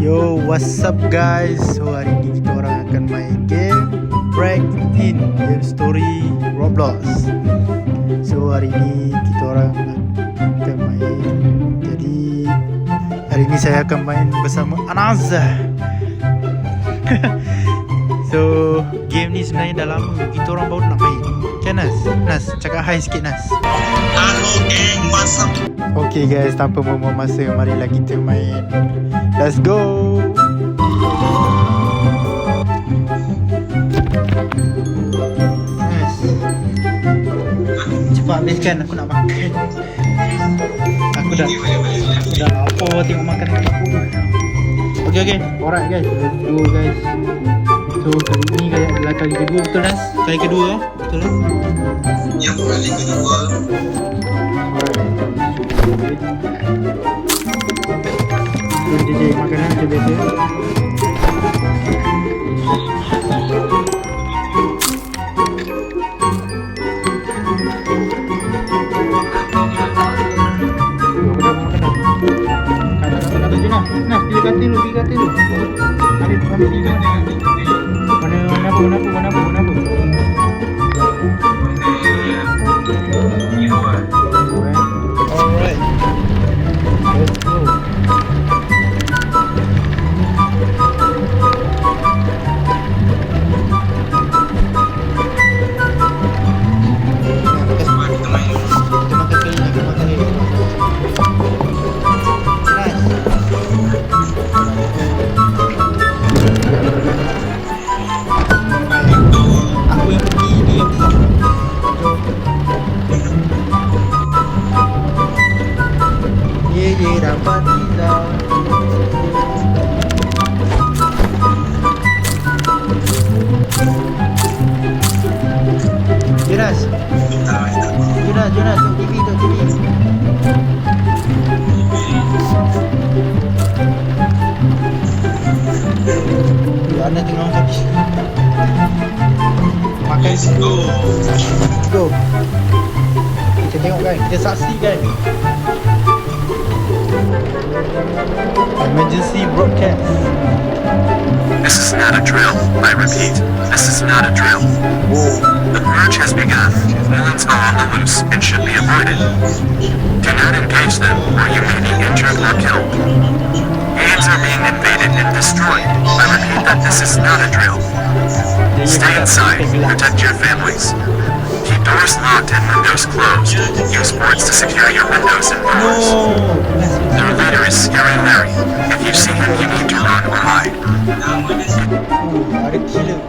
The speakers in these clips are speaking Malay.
Yo, what's up guys? So hari ni kita orang akan main game Break In, game story Roblox. So hari ni kita orang akan main. Jadi hari ni saya akan main bersama Anaz. So game ni sebenarnya dah lama kita orang baru nak main. Kan Nas? Nas, cakap hi sikit Nas. Halo geng, what's up? Okay guys, tanpa membuang masa, marilah kita main. Let's go. Nice. Cepat habiskan, aku nak makan. Aku dah lapar tengok makanan aku. Okay, alright guys, let's go guys. So kali ni adalah kali kedua, betul Nas? Kali kedua betul lah? Yang kali kedua. Jadi makanan macam biasa. Nas, pilih katil dulu. Ambil tiga. Mana apa? Alright. Let's go. Dapat tidak. Jonas, tengok TV. Anda tengok habis. Makan go. Kita tengok guys, kita saksikan. Emergency broadcast. This is not a drill. I repeat, this is not a drill. Whoa. The purge has begun. Villains are on the loose and should be avoided. Do not engage them or you may be injured or killed. Hands are being invaded and destroyed. I repeat that this is not a drill. Stay inside and protect your families. Keep doors locked and windows closed. Use boards to secure your windows and doors. Their leader is Scary Larry. If you see him, you need to run or hide. Ada killer.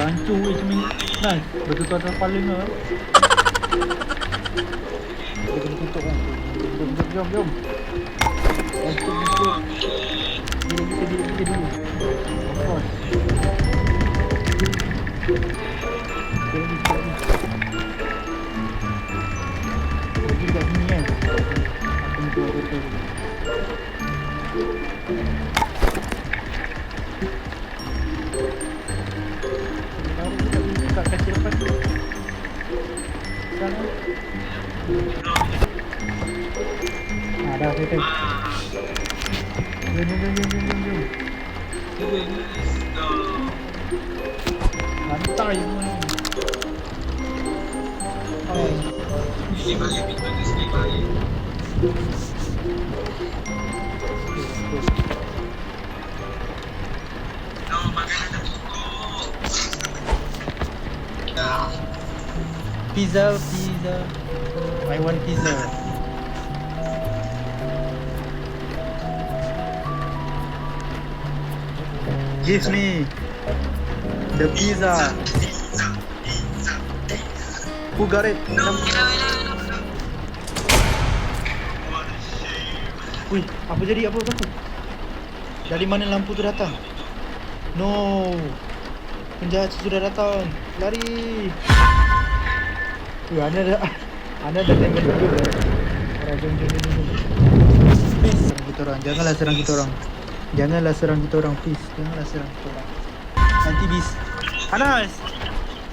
Hancur macam ni. Nice. Betul-betul atas kepala ke? Kita kena tutup kan. Jom. Kita dulu. Of course. Lagi kat sini kan. Aku ni betul-betul. Kat kaki lepas tu. Sana. Dah settle. Jom. Santai semua ni. Ini balik sini balik. No, makanan dah cukup. Pizza. I want pizza. Give me the pizza. Who got it? Wih, apa jadi? Apa? Dari mana lampu tu datang? No, penjahat sudah datang. Lari. Wih, Ana ada tembak juga. Jom. Please, serang kita orang. Janganlah serang kita orang. Please. Janganlah serang kita orang. Nanti bis. Anas,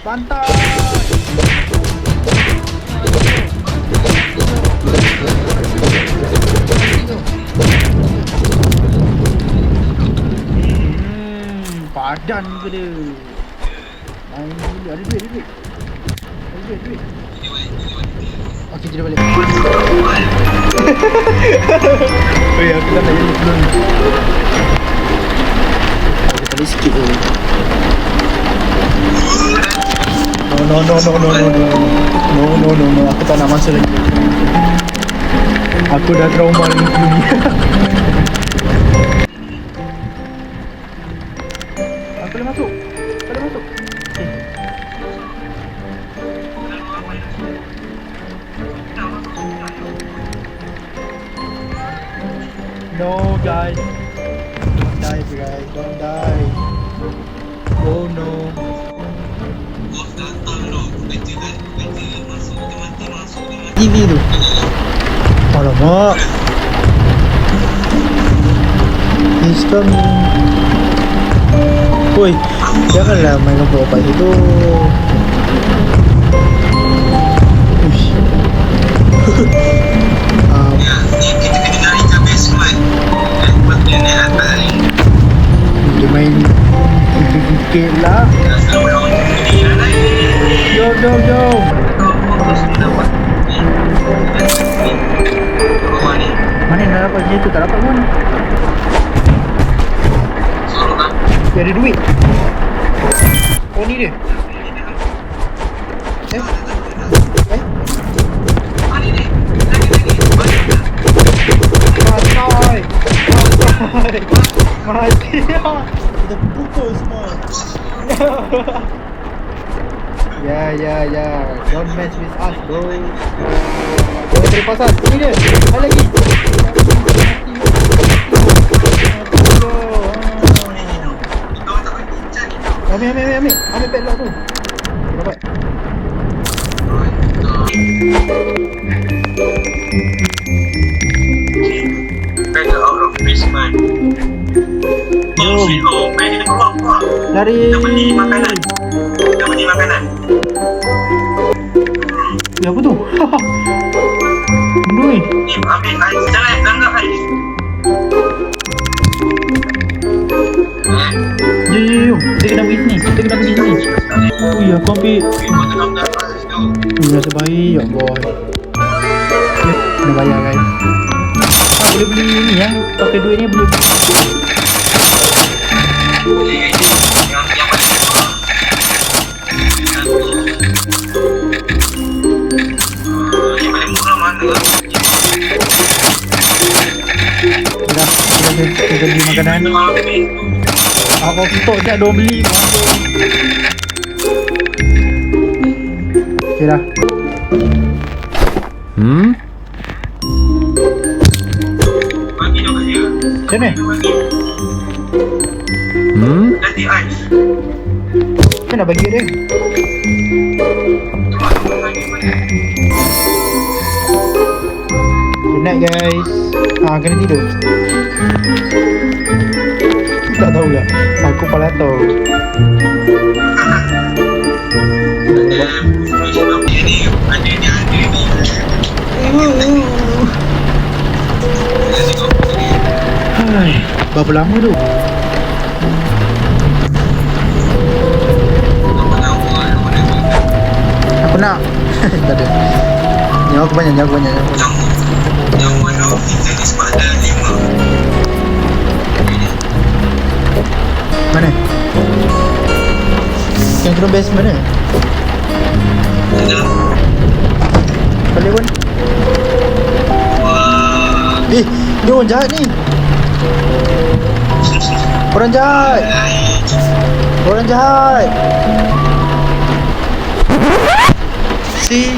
pantai. Padan ke dia. Main dulu. Ada duit. Okey, jadi balik. Oi, aku tak nak jadi belum. Aku balik sikit dulu. No. Aku tak nak masuk lagi. Aku dah trauma dengan film ni. Aku boleh masuk. Okay. No, guys. Don't die. Oh no. Bos datang loh. Betul masuk dia mati. TV tu. Alamak. He's coming. Oi, janganlah main dengan obat itu. Uish. Ya, ni kita kena naik ke basement. Buat dia ni lah balik. Dia main sikit lah. Orang ni lah naik. Jom. Terus dapat. Rumah ni. Mana nak dapat macam tu? Tak dapat pun. Suruh kan. Dia ada duit. Oh ni dia. Eh? Mari ni. Lagi. Balik dah. Mati. Kita pukul semua. Ya. Don't mess with us, bro. Jangan terpasang. Ini dia. Ada lagi. Ambil padlock tu. Dapat. Better out of basement. Oh, sweet home. Mari kita keluar. Lari. Kita beli makanan. Ya, apa tu? Benda ni. Ni ambil ais. Jangan anggap ais. Jom. Kita kena pergi sini. Ui, aku ambil. Kau tengah dapat ais tu. Rasa baik, ya Allah. Kena bayar, guys. Boleh beli ni ya. Pakai duit ni boleh. Yang mana yang paling murah mana? Kita beli makanan. Aku stok je, ada beli. Okay dah. Bagi dia kerja. Macam mana? Nanti ais. Macam nak bagi dia? Good night guys. Kena tidur. Tak tahu lah. Aku pala tahu. Ada ni. Berapa lama tu? Apa nama orang tu? Aku nak. Tak ada. Nyawa aku banyak. Yang mana kita ni sebab ada 5. Mana? Yang kena best mana? Ada. Balik pun. Wah. Dia orang jahat ni. Orang jahat. Orang jahat. Si.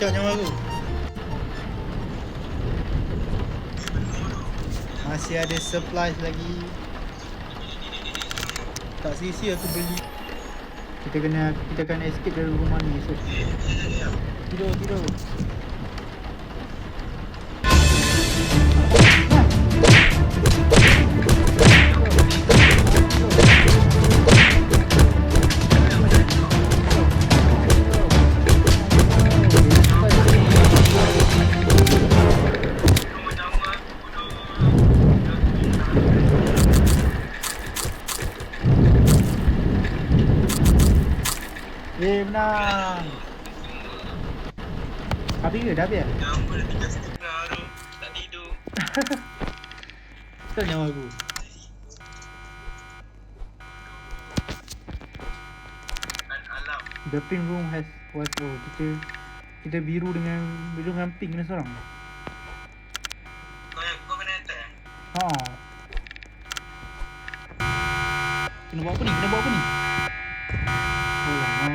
Cak nyawa aku. Masih ada supplies lagi. Tak sia-sia aku beli. Kita kena escape dari rumah ni esok. Tidur. Menang. Habis ke? Dah habis? Nama dah tinggal setengah tu. Tak tidur. Betul nyawa aku. Alam. The pink room has what? Oh, kita biru dengan pink kena seorang. Kau kena attack. Ha. Kena buat apa ni? Oh lama.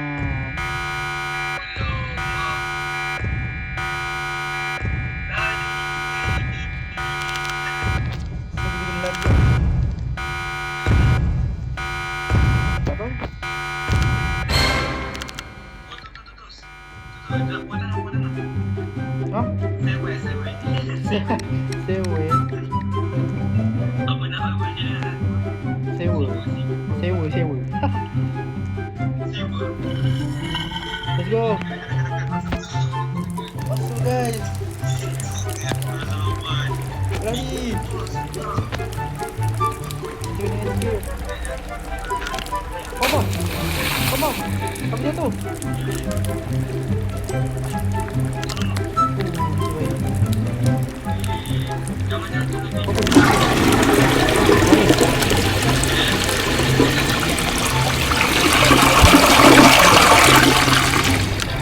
Sewa. Let's go. Masuk guys. Lari. Kita kena escape. Come on. Apa jatuh?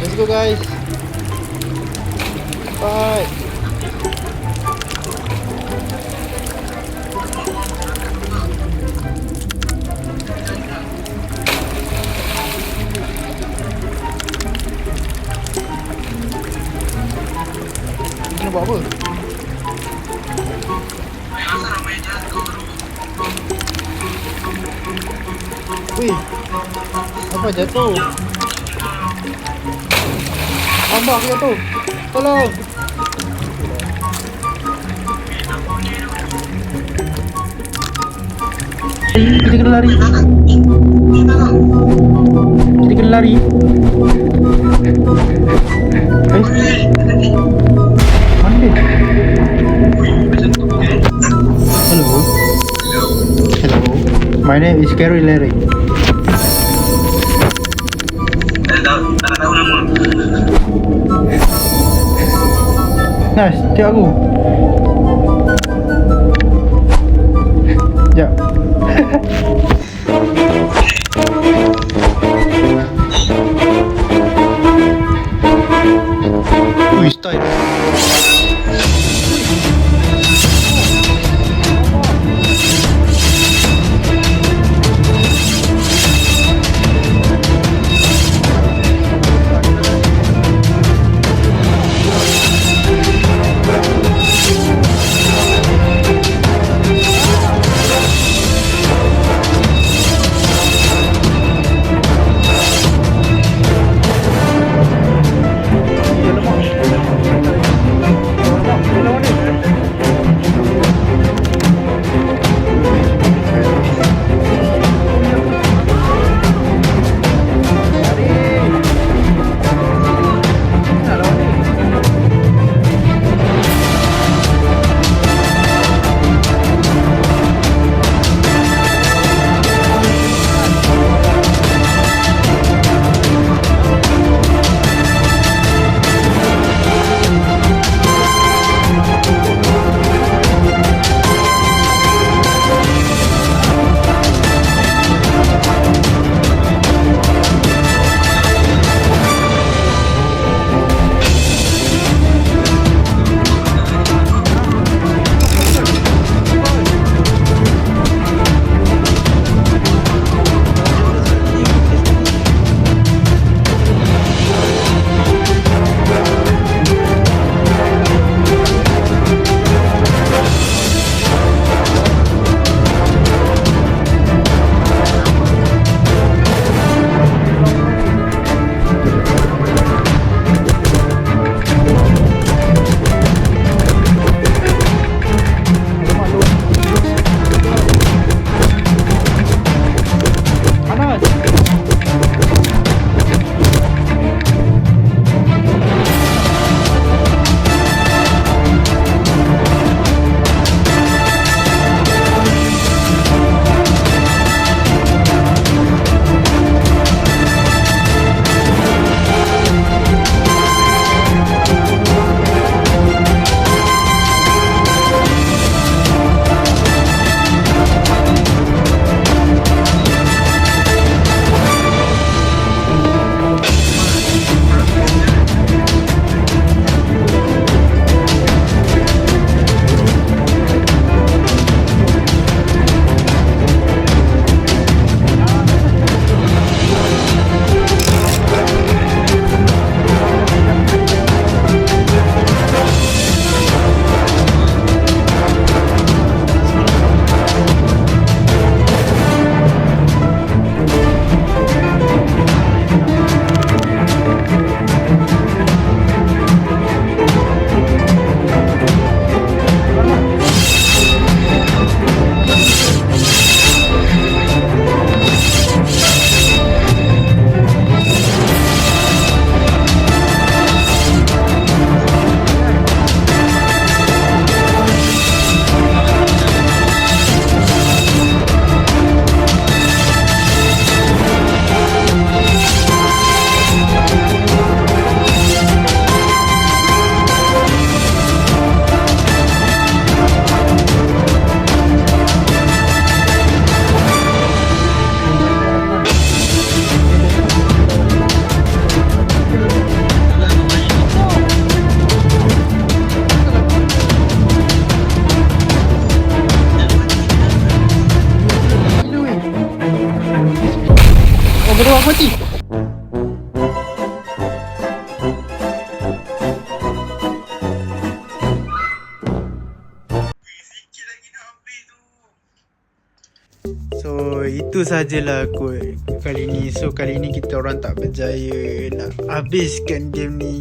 Let's go guys. Bye. Kena buat apa? Wih, apa jatuh? Ambak jatuh. Tolong. Kita kena lari. Mana dia? Hello. My name is Carrie Larry. Tak tahu nama. Nas, tiap aku. Sekejap. Ui, style. Berdua mati. So itu sajalah aku kali ni. So kali ni kita orang tak berjaya nak habiskan game ni.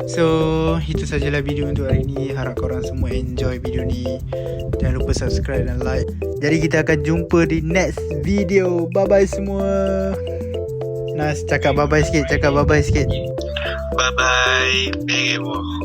So itu sajalah video untuk hari ni. Harap korang semua enjoy video ni. Jangan lupa subscribe dan like. Jadi kita akan jumpa di next video. Bye bye semua. Nas, cakap bye bye sikit. Bye bye.